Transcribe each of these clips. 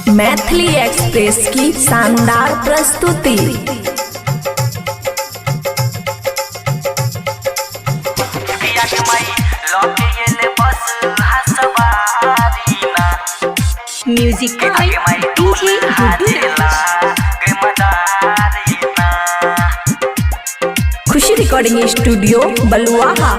Maithili express की शानदार प्रस्तुति। म्यूजिक डीजे खुशी रिकॉर्डिंग स्टूडियो बलुआहा।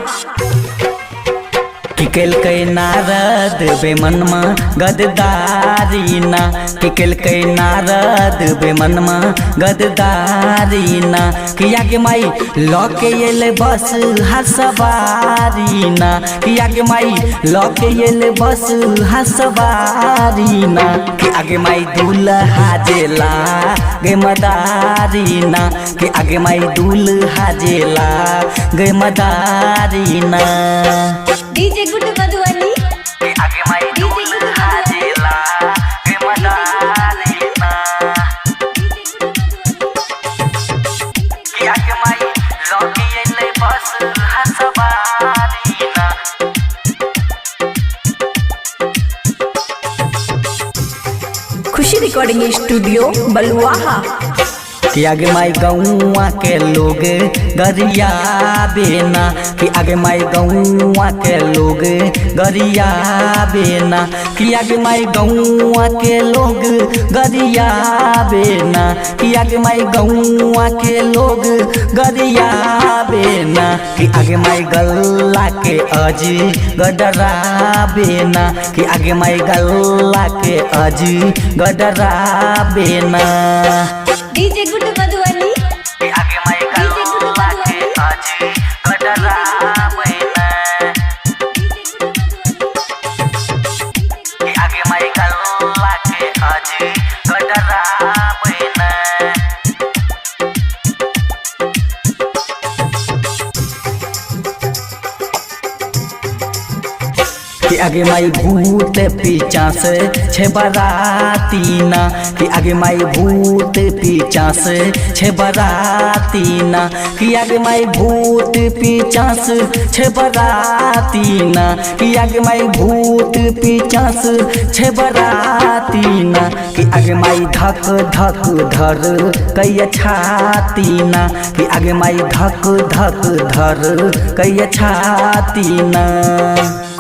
टिकलकै नारद बेमनमा गद्दारीना, टिकलकै नारद बेमनमा गद्दारीना, किया के माई लौके एले बस हसवारीना, किया के माई लौके एले बस हसवारीना, कि आगे माई दूल्हा जेला गे मदारीना, कि आगे माई दूल्हा जेला गे मदारीना। डीजे गुड मधुबनी आगे माई दूल्हा जेला गे मदारीना, कि आगे माई लौके एले बस हसवारीना। खुशी रिकॉर्डिंग स्टूडियो बलुआहा। कि आगे माई गौआ के लोग गरिया बेना, कि आगे माई गौआ के लोग गरिया बेना, कि आगे माई गौआ के लोग गरिया बेना, कि आगे माई गौआ के लोग गरिया बेना, कि आगे माई गल्ला के अजी गडरा बेना, कि आगे माई गल्ला के अजी गडरा बेना। डीजे गुड मधुबनी आगे माई गल्ला के अजी गडरा बेना, आगे माई गल्ला के अजी गडरा बेना। कि आगे माई भूत पीछा से छे बरातीना, कि आगे माई भूत पीछा से छे बरातीना, कि आगे माई भूत पीछा से छे बरातीना, कि आगे माई भूत पीछा से छे बरातीना, कि आगे माई धक धक धर कई छातीना, कि आगे माई धक धक धर कई छातीना।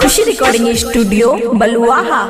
खुशी रिकॉर्डिंग स्टूडियो बलुआहा।